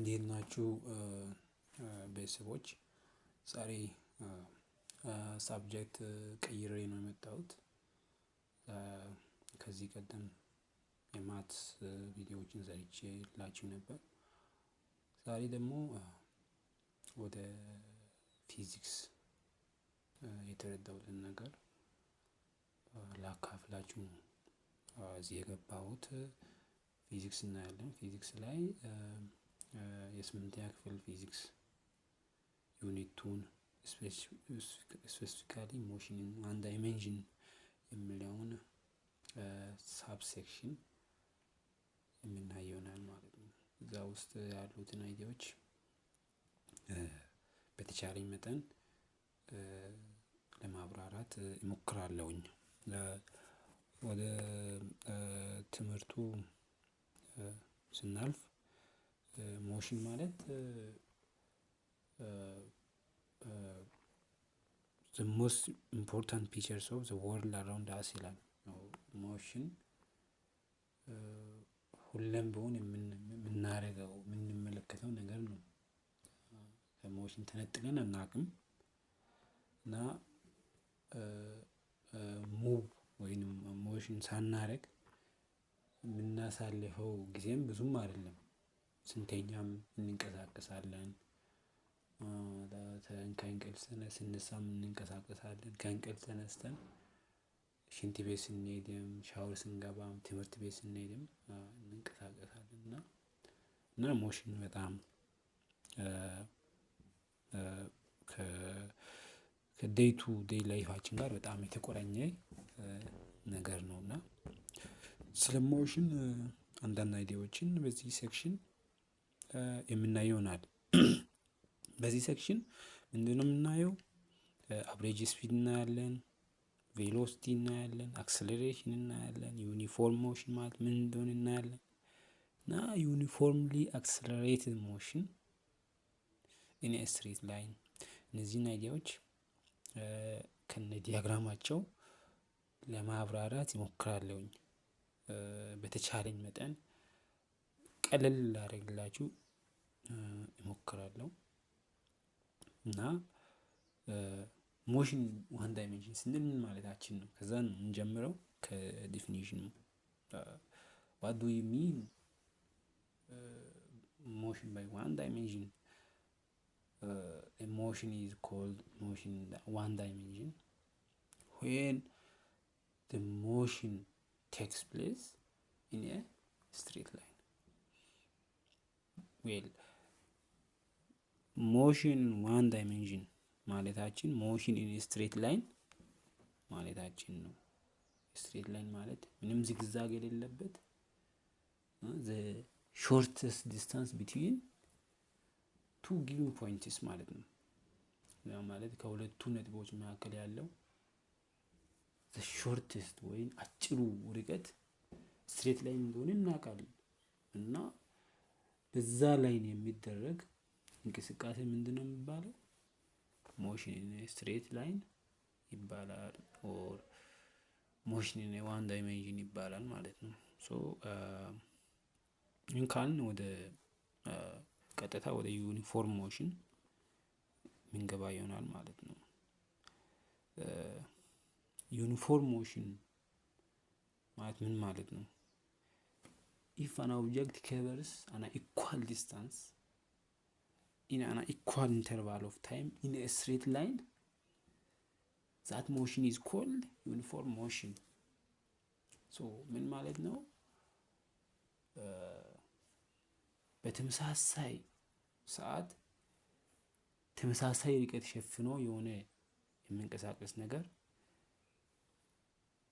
እንዴት ናችሁ ቤተሰቦች? ዛሬ ሳብጀክት ቀይሬ ነው የመጣሁት። ከዚህ ቀደም የማትስ ቪዲዮዎችን ሰርቼላችሁ ነበር። ዛሬ ደግሞ ወደ ፊዚክስ የተረዳሁትን ነገር ላካፍላችሁ ነው እዚህ የገባሁት። ፊዚክስ እናያለን። ፊዚክስ ላይ የስምንተኛ ክፍል ፊዚክስ ዩኒት ቱን ስፔሲፊካሊ ሞሽን ዋን ዳይሜንሽን የሚለውን ሳብሴክሽን የምናይ ይሆናል ማለት ነው። እዛ ውስጥ ያሉትን አይዲያዎች በተቻለኝ መጠን ለማብራራት እሞክራለሁኝ። ወደ ትምህርቱ ስናልፍ ሞሽን ማለት the most important features of the world around us ይላል። ሞሽን ሁሌም ቢሆን የምናደርገው የምንመለከተው ነገር ነው። ከሞሽን ተነጥለን አናውቅም እና ሙቭ ወይንም ሞሽን ሳናደርግ የምናሳልፈው ጊዜም ብዙም አይደለም። ስንተኛም እንንቀሳቀሳለን፣ ከእንቅልፍ ስንነሳም እንንቀሳቀሳለን፣ ከእንቅልፍ ተነስተን ሽንት ቤት ስንሄድም፣ ሻወር ስንገባም፣ ትምህርት ቤት ስንሄድም እንንቀሳቀሳለን እና ሞሽን በጣም ከዴይ ቱ ዴይ ላይፋችን ጋር በጣም የተቆራኘ ነገር ነው እና ስለ ሞሽን አንዳንድ አይዲያዎችን በዚህ ሴክሽን የምናየው ይሆናል። በዚህ ሴክሽን ምንድነው የምናየው? አቨሬጅ ስፒድ እናያለን፣ ቬሎሲቲ እናያለን፣ አክሰለሬሽን እናያለን፣ ዩኒፎርም ሞሽን ማለት ምን እንደሆነ እናያለን እና ዩኒፎርምሊ አክሰለሬትድ ሞሽን ኢን ኤ ስትሬት ላይን። እነዚህን አይዲያዎች ከነ ዲያግራማቸው ለማብራራት ይሞክራለሁኝ። በተቻለኝ መጠን ቀለል ላደርግላችሁ እሞክራለሁ እና ሞሽን ዋን ዳይሜንሽን ስንል ምን ማለታችን ነው? ከዛ ነው የምንጀምረው ከዲፊኒሽኑ። what do you mean motion by one dimension? A motion is called motion in one dimension when the motion takes place in a straight line. well motion one dimension ማለታችን ሞሽን ኢን ስትሬት ላይን ማለታችን ነው። ስትሬት ላይን ማለት ምንም ዝግዛግ የሌለበት the shortest distance between two given points ማለት ነው። ያ ማለት ከሁለቱ ነጥቦች መካከል ያለው the shortest ወይም አጭሩ ርቀት ስትሬት ላይን እንደሆነ እናውቃለን እና በዛ ላይን የሚደረግ እንቅስቃሴ ምንድነው የሚባለው? ሞሽን ኢን ስትሬት ላይን ይባላል ኦር ሞሽን ኢን ዋን ዳይሜንሽን ይባላል ማለት ነው። ሶ ይህን ካልን ወደ ቀጥታ ወደ ዩኒፎርም ሞሽን ምንገባ ይሆናል ማለት ነው። ዩኒፎርም ሞሽን ማለት ምን ማለት ነው? if an object covers an equal distance in an equal interval of time in a straight line, that motion is called uniform motion. so ምን ማለት ነው? በተመሳሳይ ሰዓት ተመሳሳይ ርቀት ሸፍኖ የሆነ የሚንቀሳቀስ ነገር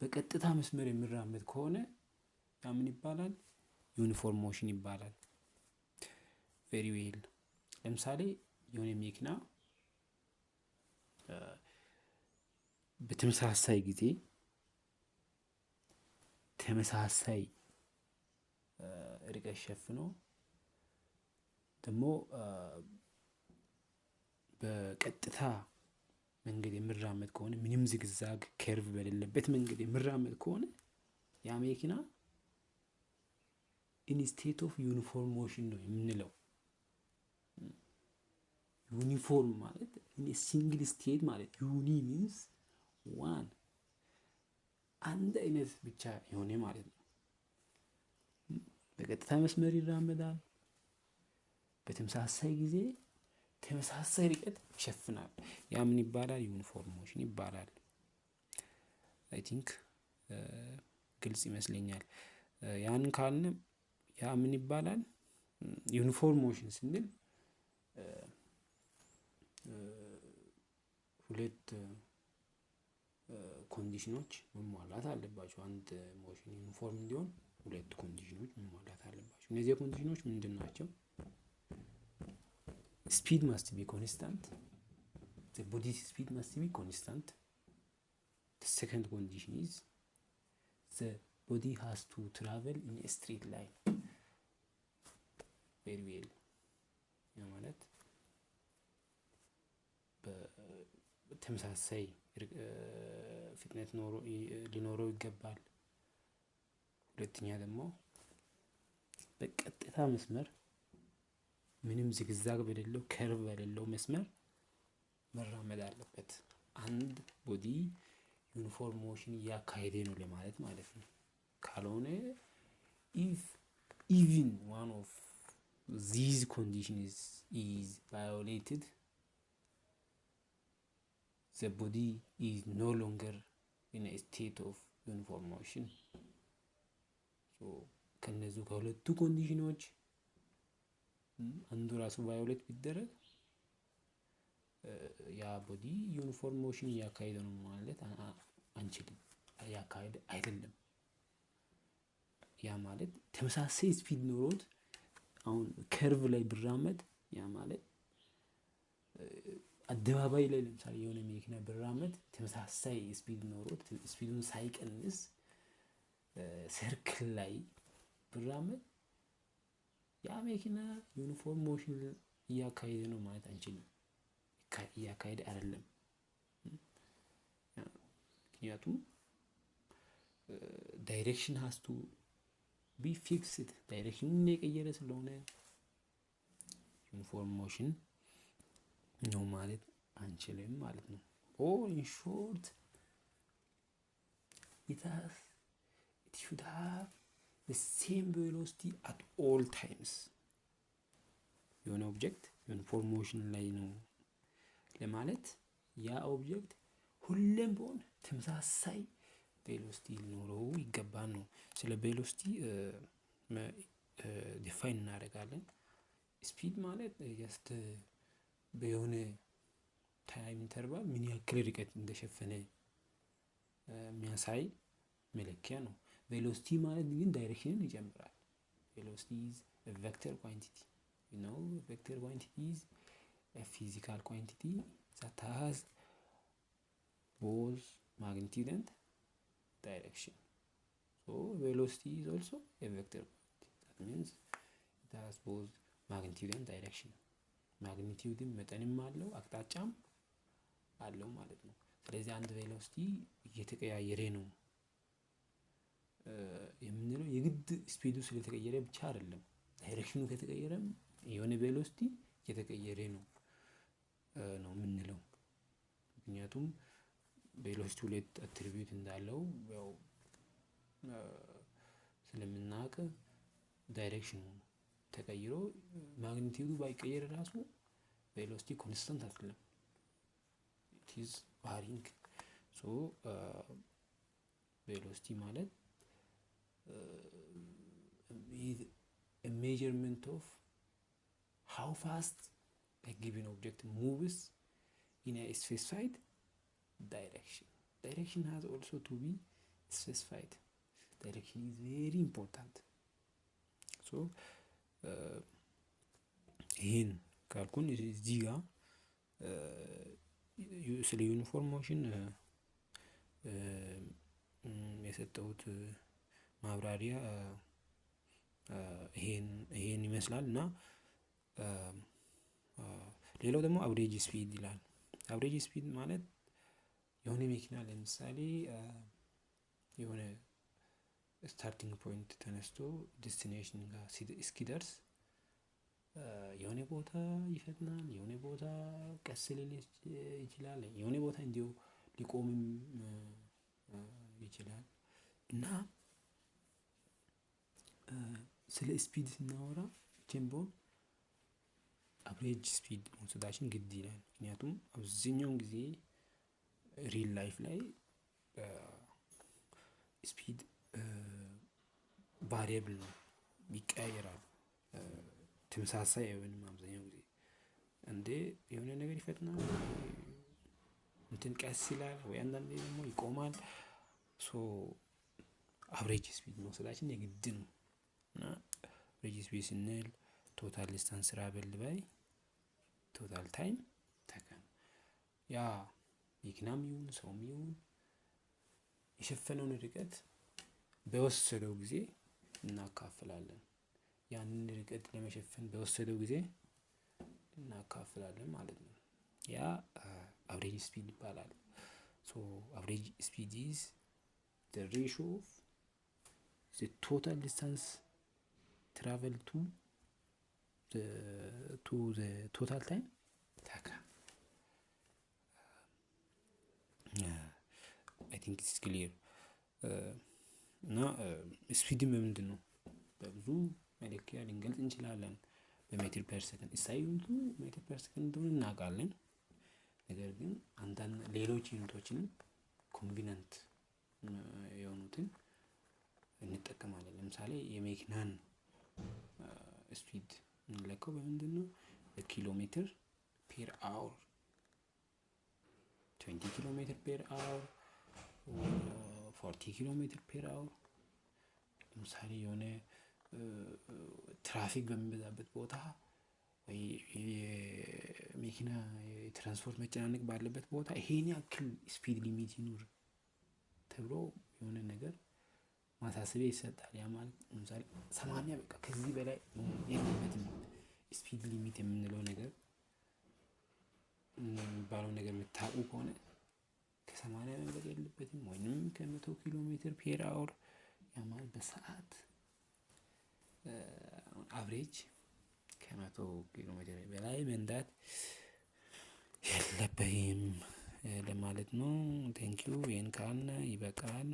በቀጥታ መስመር የሚራመድ ከሆነ ያ ምን ይባላል? ዩኒፎርም ሞሽን ይባላል። ቬሪ ዌል። ለምሳሌ የሆነ መኪና በተመሳሳይ ጊዜ ተመሳሳይ ርቀት ሸፍኖ ደግሞ በቀጥታ መንገድ የሚራመድ ከሆነ ምንም ዝግዛግ ከርቭ በሌለበት መንገድ የሚራመድ ከሆነ ያ መኪና ኢን ስቴት ኦፍ ዩኒፎርም ሞሽን ነው የምንለው። ዩኒፎርም ማለት ሲንግል ስቴት ማለት ዩኒ ሚንስ ዋን አንድ አይነት ብቻ የሆነ ማለት ነው። በቀጥታ መስመር ይራመዳል። በተመሳሳይ ጊዜ ተመሳሳይ ርቀት ይሸፍናል። ያ ምን ይባላል? ዩኒፎርም ሞሽን ይባላል። አይ ቲንክ ግልጽ ይመስለኛል። ያን ካልን ያ ምን ይባላል? ዩኒፎርም ሞሽን ስንል ሁለት ኮንዲሽኖች መሟላት አለባቸው። አንድ ሞሽን ዩኒፎርም እንዲሆን ሁለት ኮንዲሽኖች መሟላት አለባቸው። እነዚህ ኮንዲሽኖች ምንድን ናቸው? ስፒድ ማስት ቢ ኮንስታንት፣ the body speed must be constant. The second condition is the body has to travel in a straight line. very well ያ ማለት በተመሳሳይ ፍጥነት ሊኖረው ይገባል። ሁለተኛ ደግሞ በቀጥታ መስመር ምንም ዝግዛግ በሌለው ከርቭ በሌለው መስመር መራመድ አለበት። አንድ ቦዲ ዩኒፎርም ሞሽን እያካሄደ ነው ለማለት ማለት ነው። ካልሆነ ኢቭን ዋን ኦፍ ዚዝ ኮንዲሽንስ ኢዝ ቫዮሌትድ the body is no longer in a state of uniform motion. so ከነዚህ ከሁለቱ ኮንዲሽኖች አንዱ ራሱ ቫዮሌት ቢደረግ ያ ቦዲ ዩኒፎርም ሞሽን እያካሄደ ነው ማለት አንችልም። እያካሄደ አይደለም። ያ ማለት ተመሳሳይ ስፒድ ኖሮት አሁን ከርቭ ላይ ብራመድ ያ ማለት አደባባይ ላይ ለምሳሌ የሆነ መኪና ብራመድ ተመሳሳይ ስፒድ ኖሮት ስፒዱን ሳይቀንስ ሰርክል ላይ ብራመድ ያ መኪና ዩኒፎርም ሞሽን እያካሄደ ነው ማለት አንችልም። እያካሄደ አይደለም። ምክንያቱም ዳይሬክሽን ሃዝ ቱ ቢ ፊክስድ ዳይሬክሽኑን የቀየረ ስለሆነ ዩኒፎርም ሞሽን ነው ማለት አንችልም ማለት ነው። ኦር ኢን ሾርት it should have the same velocity at all times። የሆነ ኦብጀክት ዩኒፎርም ሞሽን ላይ ነው ለማለት ያ ኦብጀክት ሁሌም ቢሆን ተመሳሳይ ቬሎሲቲ ሊኖረው ይገባል ነው። ስለ ቬሎሲቲ ዲፋይን እናደርጋለን። ስፒድ ማለት ጀስት በየሆነ ታይም ኢንተርቫል ምን ያክል ርቀት እንደሸፈነ የሚያሳይ መለኪያ ነው። ቬሎሲቲ ማለት ግን ዳይሬክሽንን ይጨምራል። ቬሎሲቲ ኢዝ a vector quantity. you know vector quantity is a physical quantity that has both magnitude and direction. so velocity is also a vector quantity. that means it has both magnitude and direction. ማግኒቲዩድም መጠንም አለው አቅጣጫም አለው ማለት ነው። ስለዚህ አንድ ቬሎሲቲ እየተቀያየረ ነው የምንለው የግድ ስፒዱ ስለተቀየረ ብቻ አይደለም። ዳይሬክሽኑ ከተቀየረም የሆነ ቬሎሲቲ እየተቀየረ ነው የምንለው። ምክንያቱም ቬሎሲቲ ሁለት አትሪቢዩት እንዳለው ያው ስለምናውቅ ዳይሬክሽኑ ተቀይሮ ማግኒቲዩዱ ባይቀየር ራሱ ቬሎሲቲ ኮንስታንት አይደለም። it is varying. so ቬሎሲቲ ማለት a measurement of how fast a given object moves in a specified direction. Direction has also to be specified. Direction is very important. so ይሄን ካልኩን እዚህ ጋር ስለ ዩኒፎርም ሞሽን የሰጠሁት ማብራሪያ ይሄን ይመስላል እና ሌላው ደግሞ አቨሬጅ ስፒድ ይላል። አቨሬጅ ስፒድ ማለት የሆነ መኪና ለምሳሌ የሆነ ስታርቲንግ ፖይንት ተነስቶ ዴስቲኔሽን ጋር እስኪደርስ የሆነ ቦታ ይፈጥናል፣ የሆነ ቦታ ቀስ ሊል ይችላል፣ የሆነ ቦታ እንዲሁ ሊቆምም ይችላል። እና ስለ ስፒድ ስናወራ ቼምቦን አብሬጅ ስፒድ መውሰዳችን ግድ ይላል። ምክንያቱም አብዛኛውን ጊዜ ሪል ላይፍ ላይ ስፒድ ቫሪየብል ነው፣ ይቀያየራል፣ ተመሳሳይ አይሆንም። አብዛኛው ጊዜ እንዴ የሆነ ነገር ይፈጥናል፣ እንትን ቀስ ይላል፣ ወይ አንዳንዴ ደግሞ ይቆማል። ሶ አብሬጅ ስፒድ መውሰዳችን የግድ ነው። እና አብሬጅ ስፒድ ስንል ቶታል ዲስታንስ ትራቨልድ ባይ ቶታል ታይም ተከን፣ ያ መኪናም ይሁን ሰውም ይሁን የሸፈነውን ርቀት በወሰደው ጊዜ እናካፍላለን። ያንን ርቀት ለመሸፈን በወሰደው ጊዜ እናካፍላለን ማለት ነው። ያ አብሬጅ ስፒድ ይባላል። ሶ አብሬጅ ስፒድ ኢዝ the ratio of the total distance traveled to the total time taken. I think it's clear. እና ስፒድን በምንድን ነው በብዙ መለኪያ ልንገልጽ እንችላለን። በሜትር ፐር ሰከንድ ሳይንቱ ሜትር ፐር ሰከንድ እንደሆነ እናውቃለን። ነገር ግን አንዳንድ ሌሎች ዩኒቶችንም ኮምቢናንት የሆኑትን እንጠቀማለን። ለምሳሌ የመኪናን ስፒድ እንለካው በምንድን ነው? በኪሎ ሜትር ፔር አወር 20 ኪሎ ሜትር ፔር አወር 40 ኪሎ ሜትር ፔር አወር። ለምሳሌ የሆነ ትራፊክ በሚበዛበት ቦታ ወይ የመኪና የትራንስፖርት መጨናነቅ ባለበት ቦታ ይሄን ያክል ስፒድ ሊሚት ይኑር ተብሎ የሆነ ነገር ማሳሰቢያ ይሰጣል። ያ ማለት ለምሳሌ 80 በቃ ከዚህ በላይ የለበትም ስፒድ ሊሚት የምንለው ነገር የሚባለው ነገር የምታውቁ ከሆነ ከ80 መብለጥ የለበትም ወይንም ከ100 ኪሎ ሜትር ፔር አወር፣ ያ ማለት በሰዓት አቨሬጅ ከ100 ኪሎ ሜትር በላይ መንዳት የለብህም ለማለት ነው። ቴንኪዩ። ይሄን ካልን ይበቃል።